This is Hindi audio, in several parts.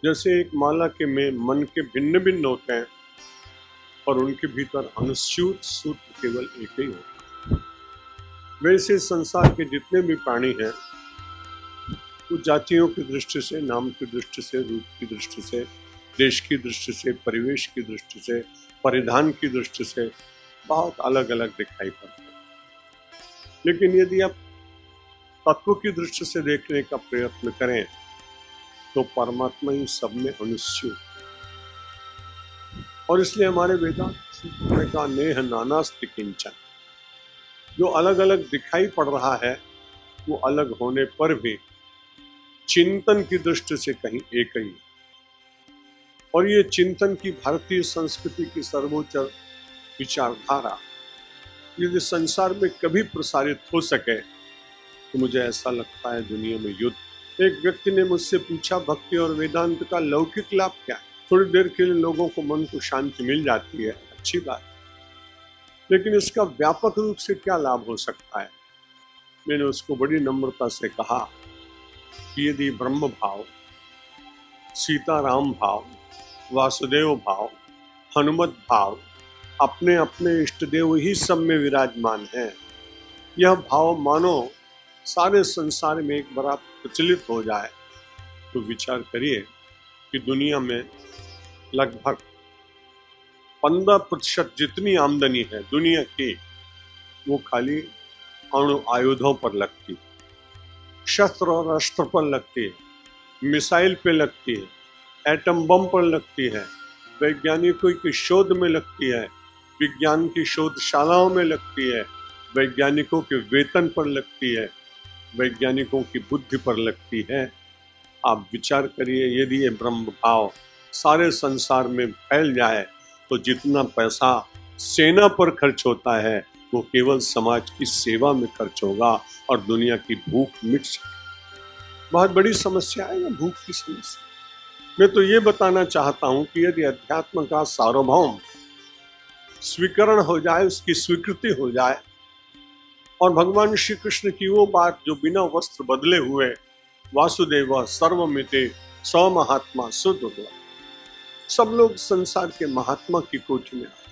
जैसे एक माला के में मन के भिन्न भिन्न होते हैं और उनके भीतर अनुस्यूत सूत्र केवल एक ही होता है, वैसे संसार के जितने भी प्राणी हैं वो जातियों की दृष्टि से, नाम की दृष्टि से, रूप की दृष्टि से, देश की दृष्टि से, परिवेश की दृष्टि से, परिधान की दृष्टि से बहुत अलग अलग दिखाई पड़ते हैं। लेकिन यदि आप तत्व की दृष्टि से देखने का प्रयत्न करें तो परमात्मा ही सब में अनुस्यूत, और इसलिए हमारे वेदांत का नेह नानास्ति किंचन, जो अलग अलग दिखाई पड़ रहा है वो अलग होने पर भी चिंतन की दृष्टि से कहीं एक ही। और ये चिंतन की भारतीय संस्कृति की सर्वोच्च विचारधारा यदि संसार में कभी प्रसारित हो सके तो मुझे ऐसा लगता है दुनिया में युद्ध। एक व्यक्ति ने मुझसे पूछा, भक्ति और वेदांत का लौकिक लाभ क्या है? थोड़ी देर के लिए लोगों को मन को शांति मिल जाती है, अच्छी बात, लेकिन इसका व्यापक रूप से क्या लाभ हो सकता है? मैंने उसको बड़ी नम्रता से कहा कि यदि ब्रह्म भाव, सीताराम भाव, वासुदेव भाव, हनुमत भाव, अपने अपने इष्ट देव ही सब में विराजमान है, यह भाव मानो सारे संसार में एक बार प्रचलित हो जाए तो विचार करिए कि दुनिया में लगभग 15% जितनी आमदनी है दुनिया की वो खाली अणु आयुधों पर लगती है, शस्त्र और अस्त्र पर लगती है, मिसाइल पे लगती है, एटम बम पर लगती है, वैज्ञानिकों की शोध में लगती है, विज्ञान की शोधशालाओं में लगती है, वैज्ञानिकों के वेतन पर लगती है, वैज्ञानिकों की बुद्धि पर लगती है। आप विचार करिए, यदि ये ब्रह्म भाव सारे संसार में फैल जाए तो जितना पैसा सेना पर खर्च होता है वो केवल समाज की सेवा में खर्च होगा और दुनिया की भूख मिट सके। बहुत बड़ी समस्या है ना भूख की समस्या। मैं तो ये बताना चाहता हूं कि यदि अध्यात्म का सार्वभौम स्वीकरण हो जाए, उसकी स्वीकृति हो जाए, और भगवान श्री कृष्ण की वो बात जो बिना वस्त्र बदले हुए वासुदेव सर्वमिते सौ महात्मा शुद्ध, सब लोग संसार के महात्मा की कोटि में आते,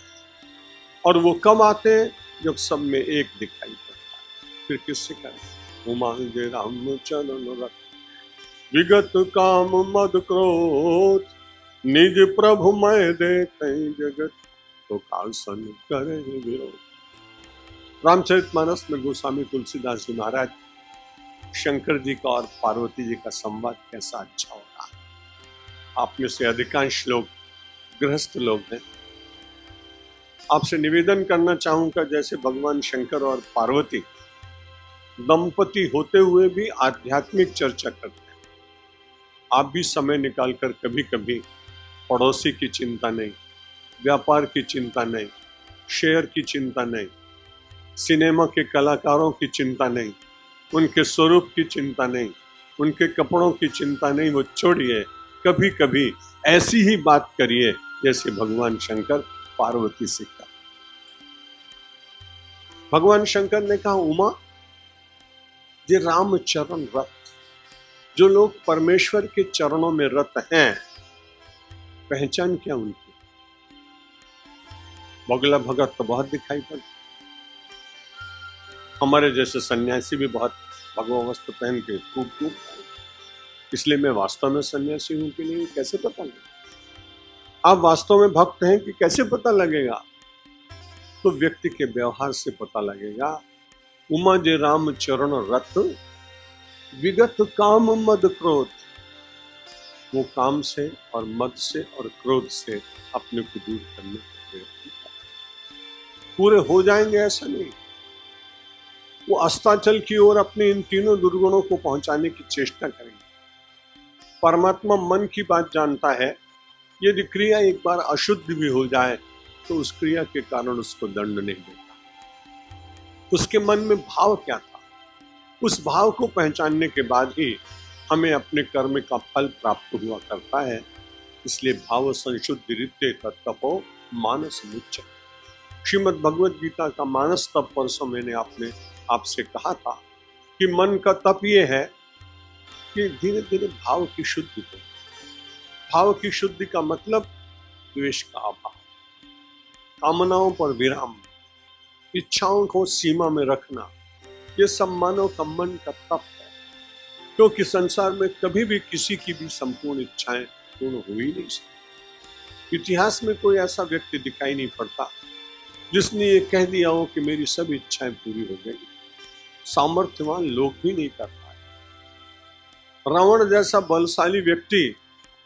और वो कब आते हैं जब सब में एक दिखाई पड़ता है। फिर किससे करें? उमा जय राम चरण रत विगत काम मद क्रोध, निज प्रभु मैं देखें जगत तो कासन करे विरोध। रामचरितमानस में गोस्वामी तुलसीदास जी महाराज शंकर जी का और पार्वती जी का संवाद कैसा अच्छा हो रहा है। आप में से अधिकांश लोग गृहस्थ लोग हैं। आपसे निवेदन करना चाहूंगा, जैसे भगवान शंकर और पार्वती दंपति होते हुए भी आध्यात्मिक चर्चा करते हैं, आप भी समय निकालकर कभी कभी पड़ोसी की चिंता नहीं, व्यापार की चिंता नहीं, शेयर की चिंता नहीं, सिनेमा के कलाकारों की चिंता नहीं, उनके स्वरूप की चिंता नहीं, उनके कपड़ों की चिंता नहीं, वो छोड़िए, कभी कभी ऐसी ही बात करिए जैसे भगवान शंकर पार्वती से कहा। भगवान शंकर ने कहा, उमा ये राम चरण रत, जो लोग परमेश्वर के चरणों में रत हैं, पहचान क्या उनकी? बगला भगत तो बहुत दिखाई पड़ता, हमारे जैसे सन्यासी भी बहुत भगवा वस्त्र पहन के खूब, इसलिए मैं वास्तव में सन्यासी हूं कि नहीं कैसे पता लगेगा? आप वास्तव में भक्त हैं कि कैसे पता लगेगा? तो व्यक्ति के व्यवहार से पता लगेगा। उमा जे राम चरण रत विगत काम मद क्रोध, वो काम से और मद से और क्रोध से अपने को दूर करने का प्रयत्न करते। पूरे हो जाएंगे ऐसा नहीं, वो अस्ताचल की ओर अपने इन तीनों दुर्गुणों को पहुंचाने की चेष्टा करेंगे। परमात्मा मन की बात जानता है, यदि क्रिया एक बार अशुद्ध भी हो जाए तो उस क्रिया के कारण उसको दंड नहीं देता। उसके मन में भाव क्या था, उस भाव को पहचानने के बाद ही हमें अपने कर्म का फल प्राप्त हुआ करता है। इसलिए भाव संशुद्धि रित्ते तपो मानस मुच्च। श्रीमद् भगवद गीता का मानस तप परसों मैंने आपसे कहा था कि मन का तप ये है कि धीरे धीरे भाव की शुद्धि हो। भाव की शुद्धि का मतलब द्वेष का अभाव, कामनाओं पर विराम, इच्छाओं को सीमा में रखना, ये सब मानव का मन का तप है। क्योंकि संसार में कभी भी किसी की भी संपूर्ण इच्छाएं पूर्ण हो ही नहीं सकती। इतिहास में कोई ऐसा व्यक्ति दिखाई नहीं पड़ता जिसने ये कह दिया हो कि मेरी सब इच्छाएं पूरी हो गई। सामर्थ्यवान लोग भी नहीं कर पाए। रावण जैसा बलशाली व्यक्ति,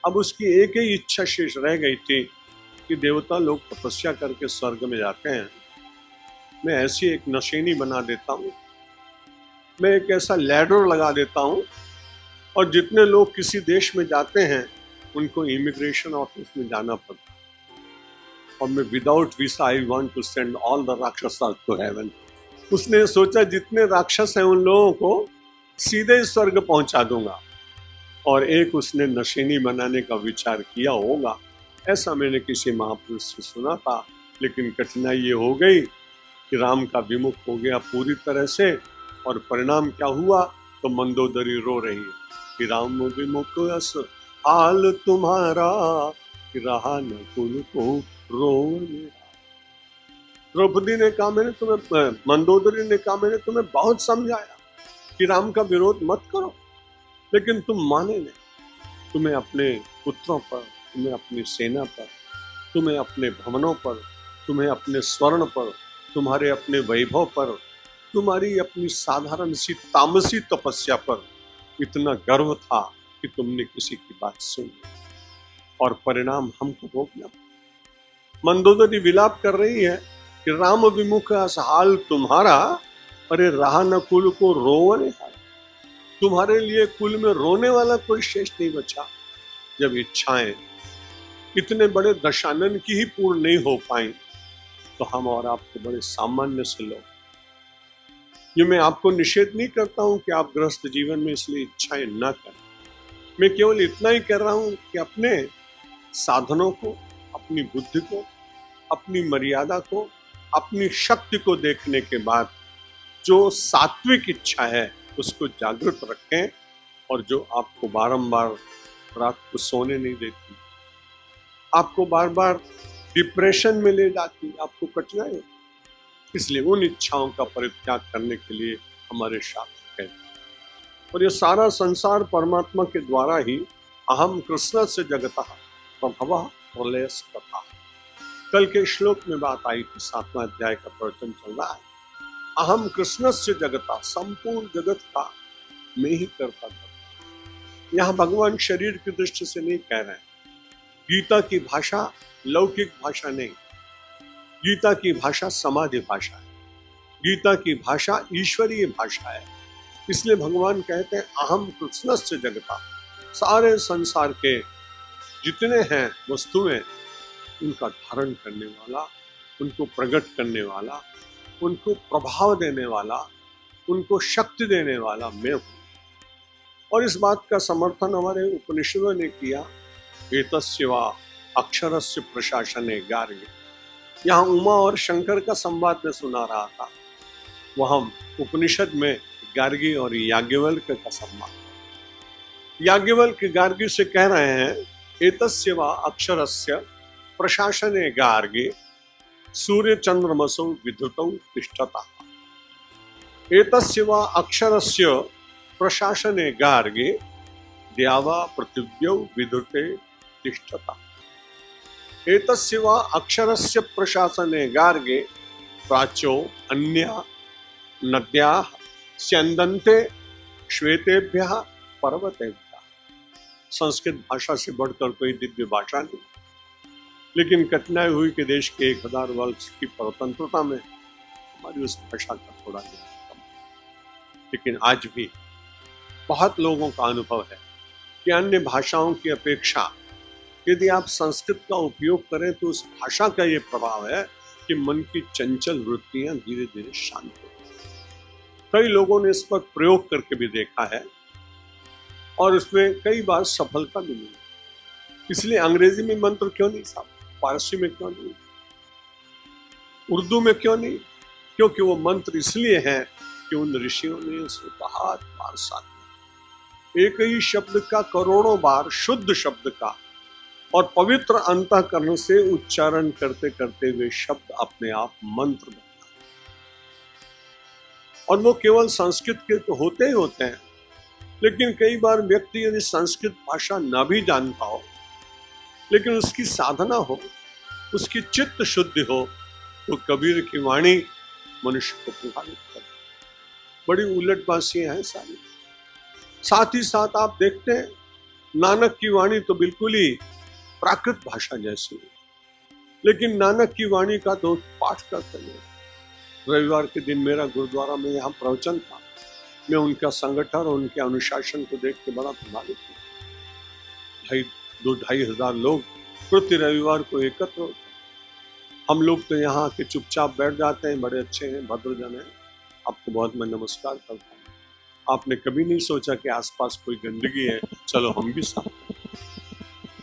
अब उसकी एक ही इच्छा शेष रह गई थी कि देवता लोग तपस्या करके स्वर्ग में जाते हैं, मैं ऐसी एक नशेनी बना देता हूँ, मैं एक ऐसा लैडर लगा देता हूँ, और जितने लोग किसी देश में जाते हैं उनको इमिग्रेशन ऑफिस में जाना पड़ता है, और मैं without visa I want to send all the rakshas to heaven. उसने सोचा जितने राक्षस हैं उन लोगों को सीधे स्वर्ग पहुंचा दूंगा, और एक उसने नशेनी बनाने का विचार किया होगा, ऐसा मैंने किसी महापुरुष से सुना था। लेकिन कठिनाई ये हो गई कि राम का विमुख हो गया पूरी तरह से, और परिणाम क्या हुआ तो मंदोदरी रो रही है कि राम विमुख अस हाल तुम्हारा, कि रहा न कुल को रोने। द्रौपदी ने कहा मैंने तुम्हें, मंदोदरी ने कहा मैंने तुम्हें बहुत समझाया कि राम का विरोध मत करो, लेकिन तुम माने नहीं। तुम्हें अपने पुत्रों पर, तुम्हें अपनी सेना पर, तुम्हें अपने भवनों पर, तुम्हें अपने स्वर्ण पर, तुम्हारे अपने वैभव पर, तुम्हारी अपनी साधारण सी तामसी तपस्या पर इतना गर्व था कि तुमने किसी की बात सुनी, और परिणाम हमको भोगना। मंदोदरी विलाप कर रही है कि राम विमुख हाल तुम्हारा, अरे रहा न कुल को रोने, तुम्हारे लिए कुल में रोने वाला कोई शेष नहीं बचा। जब इच्छाएं इतने बड़े दशानन की ही पूर्ण नहीं हो पाई तो हम और आपको बड़े सामान्य से लोग। ये मैं आपको निषेध नहीं करता हूं कि आप गृहस्थ जीवन में इसलिए इच्छाएं ना करें, मैं केवल इतना ही कह रहा हूं कि अपने साधनों को, अपनी बुद्धि को, अपनी मर्यादा को, अपनी शक्ति को देखने के बाद जो सात्विक इच्छा है उसको जागृत रखें, और जो आपको बारंबार रात को सोने नहीं देती, आपको बार बार डिप्रेशन में ले जाती, आपको कठिनाई, इसलिए उन इच्छाओं का परित्याग करने के लिए हमारे शास्त्र कहते हैं। और ये सारा संसार परमात्मा के द्वारा ही अहम कृष्ण से जगतः प्रभवः प्रलयस्तथा। कल के श्लोक में बात आई थी, 7वां अध्याय का प्रवचन चल रहा है। अहम कृष्ण से जगता, संपूर्ण जगत का मैं ही करता था। यहाँ भगवान शरीर की दृष्टि से नहीं कह रहे हैं। गीता की भाषा लौकिक भाषा नहीं, गीता की भाषा समाधि भाषा है, गीता की भाषा ईश्वरीय भाषा है। इसलिए भगवान कहते हैं अहम कृष्ण से जगता, सारे संसार के जितने हैं वस्तुएं उनका धारण करने वाला, उनको प्रकट करने वाला, उनको प्रभाव देने वाला, उनको शक्ति देने वाला मैं हूं। और इस बात का समर्थन हमारे उपनिषदों ने किया, एतस्य वा अक्षरस्य प्रशासने गार्ग्य। यहाँ उमा और शंकर का संवाद में सुना रहा था, वह हम उपनिषद में गार्गी और याज्ञवल्क्य का संवाद। याज्ञवल्क्य गार्गी से कह रहे हैं एतस्य वा अक्षरस्य प्रशासने गार्गे सूर्य चंद्रमसौ विद्युतौ तिष्ठता। एतस्य वा अक्षरस्य प्रशासने गार्गे द्यावा पृथिव्यौ विद्युते तिष्ठता। एतस्य वा अक्षरस्य प्रशासने गार्गे प्राच्यो अन्या नद्याः स्यन्दन्ते श्वेतेभ्यः पर्वतेभ्यः। संस्कृत भाषा से बढ़कर कोई दिव्य भाषा नहीं, लेकिन कठिनाई हुई कि देश के 1000 वर्ष की स्वतंत्रता में हमारी उस भाषा का थोड़ा कम। लेकिन आज भी बहुत लोगों का अनुभव है कि अन्य भाषाओं की अपेक्षा यदि आप संस्कृत का उपयोग करें तो उस भाषा का ये प्रभाव है कि मन की चंचल वृत्तियां धीरे धीरे शांत हो। कई लोगों ने इस पर प्रयोग करके भी देखा है और उसमें कई बार सफलता भी मिली। इसलिए अंग्रेजी में मंत्र क्यों नहीं साहब, फारसी में क्यों नहीं, उर्दू में क्यों नहीं? क्योंकि वो मंत्र इसलिए हैं कि उन ऋषियों ने उसे बहुत बार साधा। एक ही शब्द का करोड़ों बार शुद्ध शब्द का और पवित्र अंतःकरण से उच्चारण करते करते वे शब्द अपने आप मंत्र बन जाते। और वो केवल संस्कृत के तो होते ही होते हैं, लेकिन कई बार व्यक्ति यदि संस्कृत भाषा न भी जानता हो, लेकिन उसकी साधना हो, उसकी चित्त शुद्धि हो, तो कबीर की वाणी मनुष्य को प्रभावित करे। बड़ी उलटबाजियां हैं सारी। साथ ही साथ आप देखते हैं नानक की वाणी तो बिल्कुल ही प्राकृत भाषा जैसी है, लेकिन नानक की वाणी का तो पाठ करते हैं। रविवार के दिन मेरा गुरुद्वारा में यहाँ प्रवचन था। मैं उनका संगठन और उनके अनुशासन को देख के बड़ा प्रभावित हुआ। 2-2.5 हजार लोग प्रति रविवार को एकत्र होते हैं। हम लोग तो यहाँ के चुपचाप बैठ जाते हैं, बड़े अच्छे हैं, भद्रजन हैं, आपको बहुत मैं नमस्कार करता हूँ। आपने कभी नहीं सोचा कि आसपास कोई गंदगी है, चलो हम भी साफ।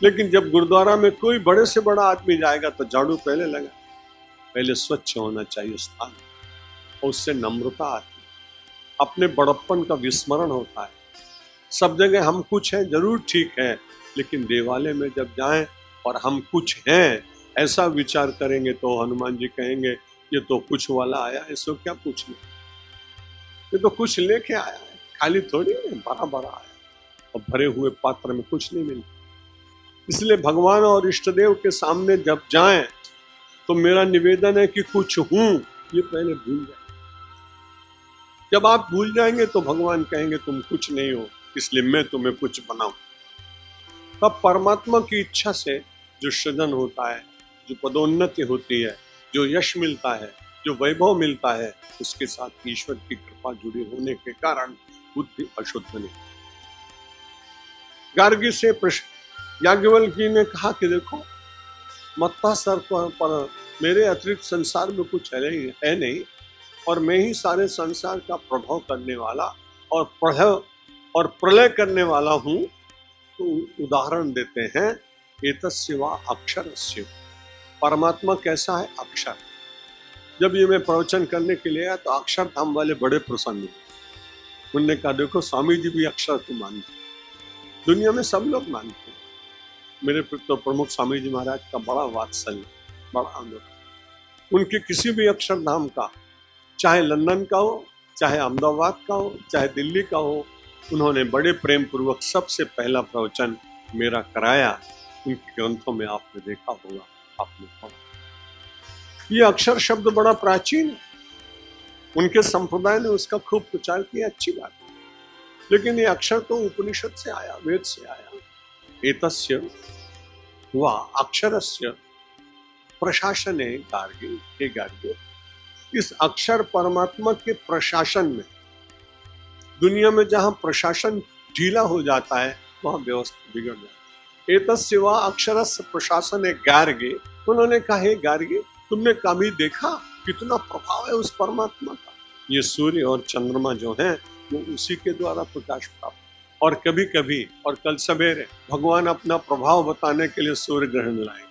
लेकिन जब गुरुद्वारा में कोई बड़े से बड़ा आदमी जाएगा तो झाड़ू पहले लगा, पहले स्वच्छ होना चाहिए स्थान, और उससे नम्रता आती है, अपने बड़प्पन का विस्मरण होता है। सब जगह हम कुछ हैं, जरूर ठीक है, लेकिन देवालय में जब जाएं और हम कुछ हैं ऐसा विचार करेंगे तो हनुमान जी कहेंगे ये तो कुछ वाला आया, इसको क्या कुछ नहीं, ये तो कुछ लेके आया है, खाली थोड़ी है, भरा भरा आया, और भरे हुए पात्र में कुछ नहीं मिलता। इसलिए भगवान और इष्टदेव के सामने जब जाएं तो मेरा निवेदन है कि कुछ हूं ये पहले भूल जाए। जब आप भूल जाएंगे तो भगवान कहेंगे तुम कुछ नहीं हो, इसलिए मैं तुम्हें कुछ बनाऊं। तब परमात्मा की इच्छा से जो सृजन होता है, जो पदोन्नति होती है, जो यश मिलता है, जो वैभव मिलता है, उसके साथ ईश्वर की कृपा जुड़ी होने के कारण बुद्धि अशुद्ध नहीं। गार्गी से याज्ञवल्क्य ने कहा कि देखो मत्ता सर पर मेरे अतिरिक्त संसार में कुछ है नहीं, और मैं ही सारे संसार का प्रभाव करने वाला और प्रलय करने वाला हूं। तो उदाहरण देते हैं एतस्य वा अक्षरस्य, परमात्मा कैसा है? अक्षर। जब ये मैं प्रवचन करने के लिए आया तो अक्षरधाम वाले बड़े प्रसन्न हुए। उन्होंने कहा देखो स्वामी जी भी अक्षर को मानते, दुनिया में सब लोग मानते हैं। मेरे तो प्रमुख स्वामी जी महाराज का बड़ा वात्सल्य, बड़ा आनंद। उनके किसी भी अक्षरधाम का, चाहे लंदन का हो, चाहे अहमदाबाद का हो, चाहे दिल्ली का हो, उन्होंने बड़े प्रेम पूर्वक सबसे पहला प्रवचन मेरा कराया। उनके ग्रंथों में आपने देखा होगा, आपने पढ़ा। ये अक्षर शब्द बड़ा प्राचीन है, उनके संप्रदाय ने उसका खूब प्रचार किया, अच्छी बात है, लेकिन ये अक्षर तो उपनिषद से आया, वेद से आया। एतस्य वा अक्षरस्य प्रशासने गार्ग्य, इस अक्षर परमात्मा के प्रशासन में, दुनिया में जहां प्रशासन ढीला हो जाता है वहां व्यवस्था बिगड़ जाती है। एतस्य वा अक्षरस्य प्रशासने गार्ग्य, उन्होंने कहा हे गार्ग्य, तुमने कभी देखा कितना प्रभाव है उस परमात्मा का? ये सूर्य और चंद्रमा जो हैं वो उसी के द्वारा प्रकाश प्राप्त। और कभी कभी, और कल सवेरे भगवान अपना प्रभाव बताने के लिए सूर्य ग्रहण लाए।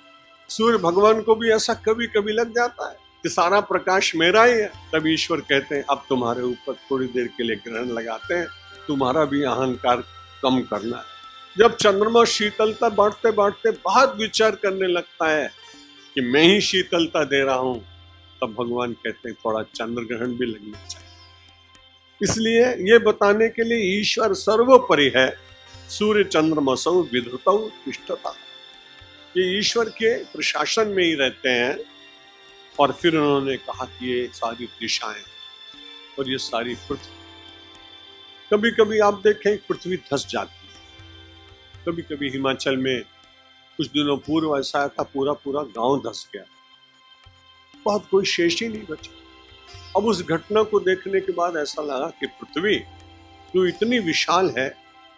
सूर्य भगवान को भी ऐसा कभी कभी लग जाता है कि सारा प्रकाश मेरा ही है, तब ईश्वर कहते हैं अब तुम्हारे ऊपर थोड़ी देर के लिए ग्रहण लगाते हैं, तुम्हारा भी अहंकार कम करना है। जब चंद्रमा शीतलता बांटते बांटते बहुत विचार करने लगता है कि मैं ही शीतलता दे रहा हूं, तब भगवान कहते हैं थोड़ा चंद्र ग्रहण भी लगना चाहिए। इसलिए ये बताने के लिए ईश्वर सर्वोपरि है। सूर्य चंद्रमसौ विधृतौ तिष्ठता, ये ईश्वर के प्रशासन में ही रहते हैं। और फिर उन्होंने कहा कि ये सारी दिशाएं और ये सारी पृथ्वी, कभी कभी आप देखें पृथ्वी धंस जाती है। कभी कभी हिमाचल में कुछ दिनों पूर्व ऐसा था, पूरा पूरा गांव धंस गया, बहुत कोई शेष ही नहीं बचा। अब उस घटना को देखने के बाद ऐसा लगा कि पृथ्वी जो इतनी विशाल है,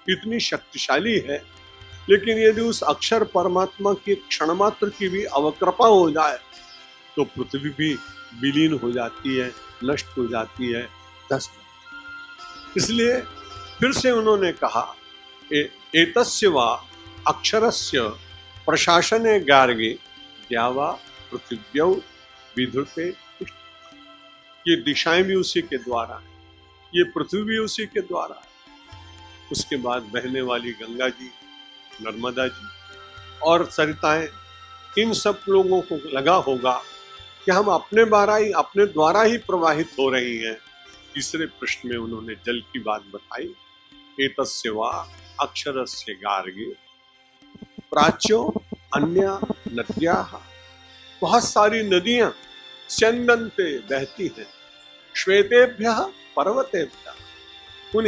इतनी शक्तिशाली है, लेकिन यदि उस अक्षर परमात्मा की क्षण मात्र की भी अवकृपा हो जाए तो पृथ्वी भी विलीन हो जाती है, नष्ट हो जाती है, धंस। इसलिए फिर से उन्होंने कहा एतस्य वा अक्षरस्य प्रशासने गार्गे द्यावा पृथिव्यौ विधृते, ये दिशाएं भी उसी के द्वारा है। ये पृथ्वी भी उसी के द्वारा है। उसके बाद बहने वाली गंगा जी, नर्मदा जी और सरिताएं, इन सब लोगों को लगा होगा कि हम अपने द्वारा ही प्रवाहित हो रही हैं। तीसरे प्रश्न में उन्होंने जल की बात बताई। एतस्य वा अक्षरस्य गार्गे प्राच्यो अन्य नद्याः, बहुत सारी नदियां स्यन्दन्ते बहती हैं, श्वेतेभ्यः पर्वतेभ्यः, उन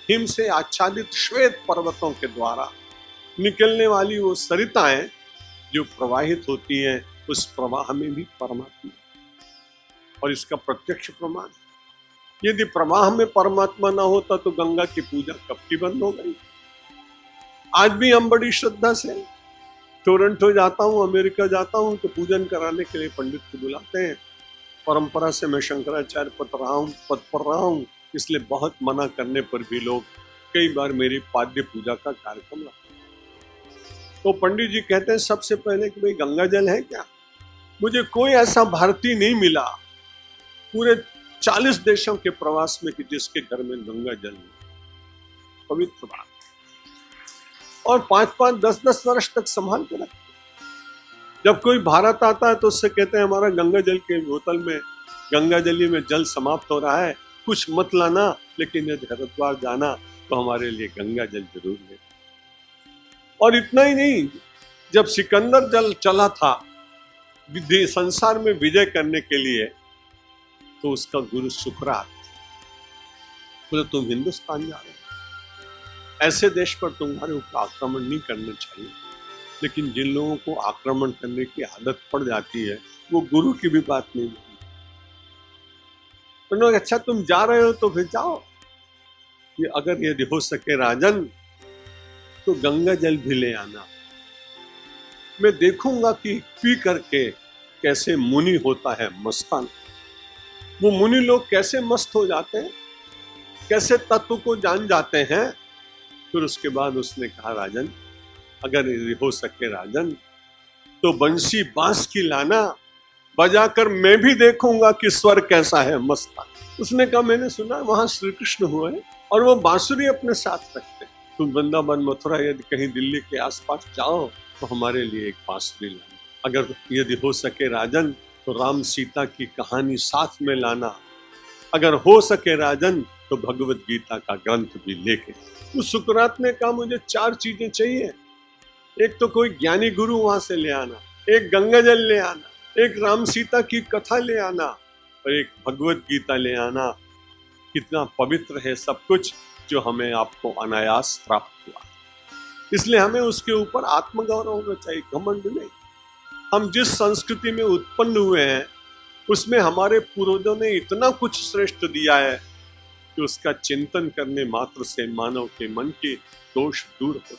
हिम से आच्छादित श्वेत पर्वतों के द्वारा निकलने वाली वो सरिताएं जो प्रवाहित होती हैं, उस प्रवाह में भी परमात्मा, और इसका प्रत्यक्ष प्रमाण। यदि प्रवाह में परमात्मा ना होता तो गंगा की पूजा कब की बंद हो गई। आज भी हम बड़ी श्रद्धा से टोरंटो जाता हूँ, अमेरिका जाता हूँ तो पूजन कराने के लिए पंडित को बुलाते हैं। परंपरा से मैं शंकराचार्य पद पर रहा हूँ, इसलिए बहुत मना करने पर भी लोग कई बार मेरी पाद्य पूजा का कार्यक्रम रखते हैं। तो पंडित जी कहते हैं सबसे पहले कि भाई गंगा जल है क्या? मुझे कोई ऐसा भारतीय नहीं मिला पूरे 40 देशों के प्रवास में कि जिसके घर में गंगा जल है। पवित्र बात। और 5-5, 10-10 वर्ष तक संभाल के रखते। जब कोई भारत आता है तो उससे कहते हैं हमारा गंगा जल के बोतल में गंगा जली में जल समाप्त हो रहा है, कुछ मत लाना, लेकिन यदि हरिद्वार जाना तो हमारे लिए गंगा जल जरूर ले। और इतना ही नहीं, जब सिकंदर जल चला था संसार में विजय करने के लिए, तो उसका गुरु सुकरात बोले तुम हिंदुस्तान जा रहे हो, ऐसे देश पर तुम्हारे ऊपर आक्रमण नहीं करना चाहिए। लेकिन जिन लोगों को आक्रमण करने की आदत पड़ जाती है वो गुरु की भी बात नहीं मानते। तो अच्छा तुम जा रहे हो तो फिर जाओ, कि अगर यदि हो सके राजन तो गंगा जल भी ले आना, मैं देखूंगा कि पी करके कैसे मुनि होता है मस्तान। वो मुनि लोग कैसे मस्त हो जाते हैं, कैसे तत्व को जान जाते हैं। फिर उसके बाद उसने कहा राजन अगर हो सके राजन तो बंसी बांस की लाना, बजाकर मैं भी देखूंगा कि स्वर कैसा है मस्तान। उसने कहा मैंने सुना वहां श्री कृष्ण हुए और वो बांसुरी अपने साथ रखते। तुम वृंदावन मथुरा यदि कहीं दिल्ली के आसपास जाओ तो हमारे लिए एक बांसुरी लाना। अगर यदि हो सके राजन तो राम सीता की कहानी साथ में लाना। अगर हो सके राजन तो भगवत गीता का ग्रंथ भी लेके। उस सुकरात ने कहा मुझे 4 चीजें चाहिए। एक तो कोई ज्ञानी गुरु वहां से ले आना, एक गंगा जल ले आना, एक राम सीता की कथा ले आना और एक भगवत गीता ले आना। कितना पवित्र है सब कुछ जो हमें आपको अनायास प्राप्त हुआ। इसलिए हमें उसके ऊपर आत्मगौरव होना चाहिए, घमंड नहीं। हम जिस संस्कृति में उत्पन्न हुए हैं उसमें हमारे पूर्वजों ने इतना कुछ श्रेष्ठ दिया है कि उसका चिंतन करने मात्र से मानव के मन के दोष दूर होते।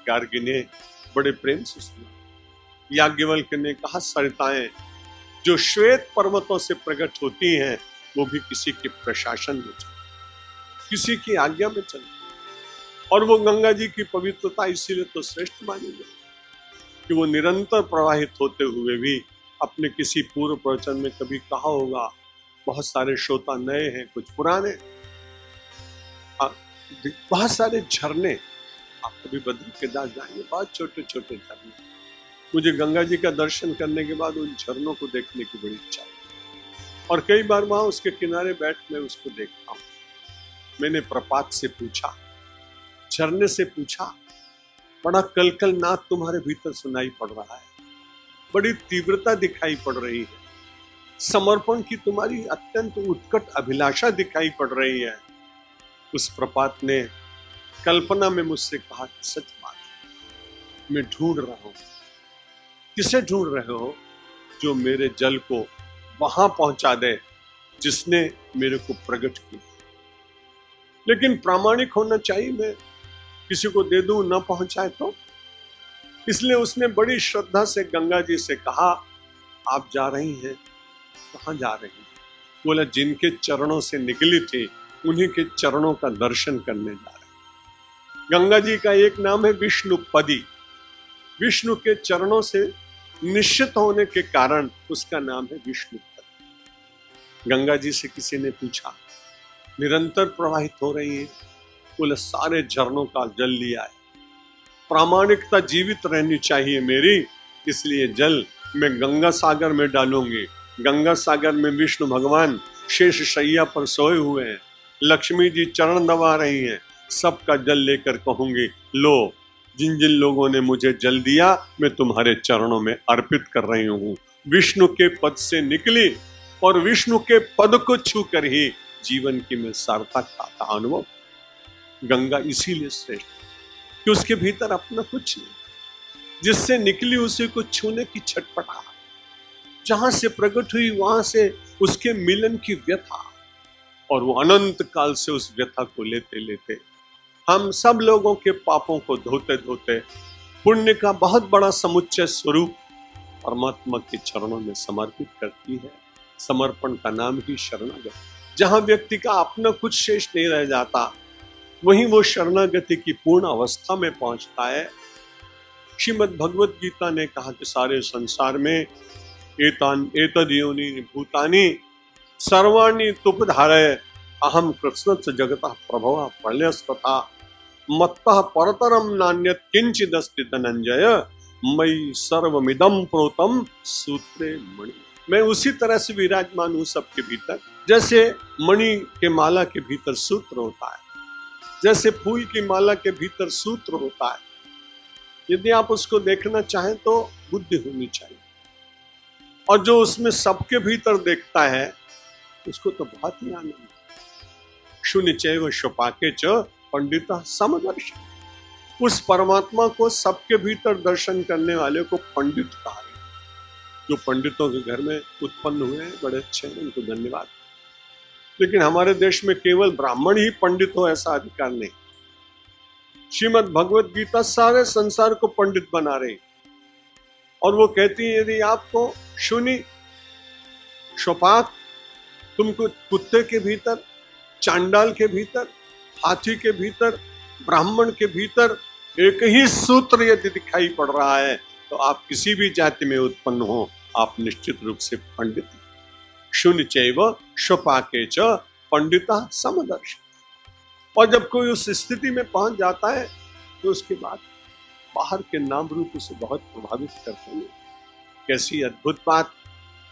गार्गी ने बड़े प्रेम से सुना। याज्ञवल्क्य ने कहा सरिताएं जो श्वेत पर्वतों से प्रकट होती हैं वो भी किसी के प्रशासन में चलती, किसी की आज्ञा में चलती। और वो गंगा जी की पवित्रता इसीलिए तो श्रेष्ठ मानी गई कि वो निरंतर प्रवाहित होते हुए भी अपने किसी पूर्व प्रवचन में कभी कहा होगा, बहुत सारे श्रोता नए हैं कुछ पुराने, बहुत सारे झरने, आप कभी बद्री केदार जाएंगे, बहुत छोटे छोटे झरने। मुझे गंगा जी का दर्शन करने के बाद उन झरनों को देखने की बड़ी इच्छा है और कई बार वहां उसके किनारे बैठ मैं उसको देखता हूँ। मैंने प्रपात से पूछा, झरने से पूछा, बड़ा कलकल नाद तुम्हारे भीतर सुनाई पड़ रहा है, बड़ी तीव्रता दिखाई पड़ रही है, समर्पण की तुम्हारी अत्यंत उत्कट अभिलाषा दिखाई पड़ रही है। उस प्रपात ने कल्पना में मुझसे कहा कि सच बात है, मैं ढूंढ रहा हूं। किसे ढूंढ रहे हो? जो मेरे जल को वहां पहुंचा दे जिसने मेरे को प्रकट किया। लेकिन प्रामाणिक होना चाहिए, मैं किसी को दे दूं न पहुंचाए तो। इसलिए उसने बड़ी श्रद्धा से गंगा जी से कहा आप जा रही हैं, कहाँ जा रही हैं? बोला जिनके चरणों से निकली थी उन्हीं के चरणों का दर्शन करने जा रहे हैं। गंगा जी का एक नाम है विष्णुपदी, विष्णु के चरणों से निश्चित होने के कारण उसका नाम है विष्णुपदी। गंगा जी से किसी ने पूछा निरंतर प्रवाहित हो रही है। बोले सारे झरनों का जल लिया है। प्रामाणिकता जीवित रहनी चाहिए मेरी, इसलिए जल मैं गंगा सागर में डालूंगी। गंगा सागर में विष्णु भगवान शेष शैया पर सोए हुए हैं, लक्ष्मी जी चरण दबा रही हैं। सबका जल लेकर कहूंगी, लो जिन जिन लोगों ने मुझे जल दिया मैं तुम्हारे चरणों में अर्पित कर रही हूँ। विष्णु के पद से निकली और विष्णु के पद को छूकर ही जीवन की मैं सार्थकता का अनुभव। गंगा इसीलिए श्रेष्ठ कि उसके भीतर अपना कुछ नहीं, जिससे निकली उसी को छूने की छटपटा, जहां से प्रकट हुई वहां से उसके मिलन की व्यथा, और वो अनंत काल से उस व्यथा को लेते लेते हम सब लोगों के पापों को धोते धोते पुण्य का बहुत बड़ा समुच्चय स्वरूप परमात्मा के चरणों में समर्पित करती है। समर्पण का नाम ही शरणागति। जहां व्यक्ति का अपना कुछ शेष नहीं रह जाता, वहीं वो शरणागति की पूर्ण अवस्था में पहुंचता है। श्रीमद् भगवत गीता ने कहा कि सारे संसार में एतद योनि भूतानि सर्वाणि तुपधारय अहम कृत्स्नस्य जगतः प्रभवः प्रलयस्तथा मत्तः परतरम नान्यत् किंचिदस्ति धनंजय मयि सर्वमिदं प्रोतम सूत्रे मणि। मैं उसी तरह से विराजमान हूँ सबके भीतर, जैसे मणि के माला के भीतर सूत्र होता है, जैसे फूल की माला के भीतर सूत्र होता है। यदि आप उसको देखना चाहें तो बुद्धि होनी चाहिए, और जो उसमें सबके भीतर देखता है उसको तो बहुत ही आनंद। शून्य चैव शोपाके च पंडिता समदर्शन। उस परमात्मा को सबके भीतर दर्शन करने वाले को पंडित कहा है। जो पंडितों के घर में उत्पन्न हुए हैं बड़े अच्छे हैं, उनको धन्यवाद। लेकिन हमारे देश में केवल ब्राह्मण ही पंडित हो ऐसा अधिकार नहीं। श्रीमद् भगवत गीता सारे संसार को पंडित बना रही, और वो कहती है यदि आपको शून्य शोपाक, तुमको कुत्ते के भीतर, चांडाल के भीतर, हाथी के भीतर, ब्राह्मण के भीतर एक ही सूत्र यदि दिखाई पड़ रहा है तो आप किसी भी जाति में उत्पन्न हो, आप निश्चित रूप से पंडित हैं। शून्य चैव शोपाके च पंडिता समदर्शन। और जब कोई उस स्थिति में पहुंच जाता है तो उसके बाद बाहर के नाम रूप उसे बहुत प्रभावित करते हैं। कैसी अद्भुत बात।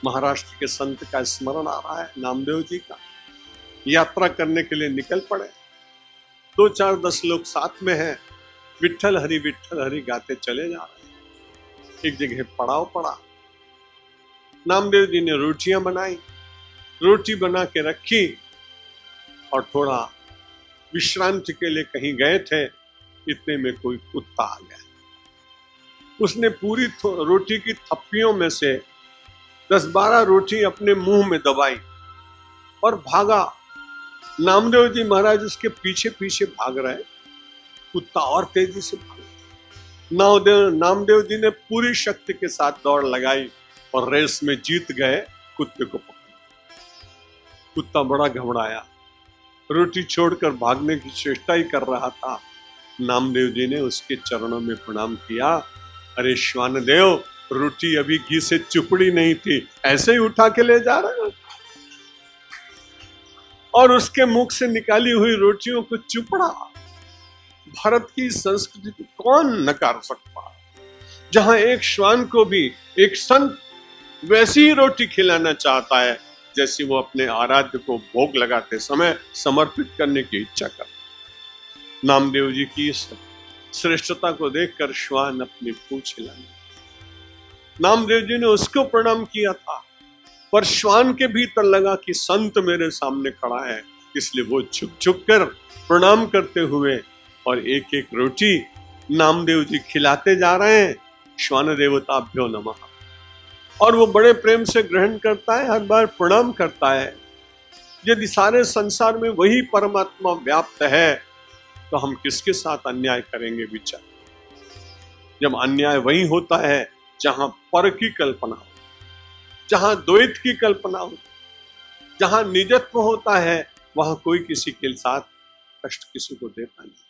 महाराष्ट्र के संत का स्मरण आ रहा है, नामदेव जी का। यात्रा करने के लिए निकल पड़े, 2-4-10 लोग साथ में हैं, विट्ठल हरि गाते चले जा रहे हैं। एक जगह पड़ाव पड़ा, नामदेव जी ने रोटियां बनाई, रोटी बना के रखी और थोड़ा विश्रांति के लिए कहीं गए थे। इतने में कोई कुत्ता आ गया। उसने पूरी रोटी की थप्पियों में से 10-12 रोटी अपने मुंह में दबाई और भागा। नामदेव जी महाराज उसके पीछे पीछे भाग रहे, कुत्ता और तेजी से भागा। नामदेव जी ने पूरी शक्ति के साथ दौड़ लगाई और रेस में जीत गए, कुत्ते को पकड़ा। कुत्ता बड़ा घबराया, रोटी छोड़कर भागने की चेष्टा ही कर रहा था। नामदेव जी ने उसके चरणों में प्रणाम किया। अरे श्वानदेव, रोटी अभी घी से चुपड़ी नहीं थी, ऐसे ही उठा के ले जा रहे हो। और उसके मुख से निकाली हुई रोटियों को चुपड़ा। भारत की संस्कृति को कौन नकार सकता? जहां एक श्वान को भी एक संत वैसी ही रोटी खिलाना चाहता है जैसी वो अपने आराध्य को भोग लगाते समय समर्पित करने की इच्छा करता। नामदेव जी की इस श्रेष्ठता को देखकर श्वान अपनी पूंछ हिलाने। नामदेव जी ने उसको प्रणाम किया था, पर श्वान के भीतर लगा कि संत मेरे सामने खड़ा है, इसलिए वो छुप छुप कर प्रणाम करते हुए और एक एक रोटी नामदेव जी खिलाते जा रहे हैं। श्वान देवताभ्यो नमः। और वो बड़े प्रेम से ग्रहण करता है, हर बार प्रणाम करता है। यदि सारे संसार में वही परमात्मा व्याप्त है तो हम किसके साथ अन्याय करेंगे विचार? जब अन्याय वही होता है जहां पर की कल्पना हो, जहां द्वैत की कल्पना हो, जहां निजत्व होता है, वहां कोई किसी के साथ कष्ट किसी को देता नहीं।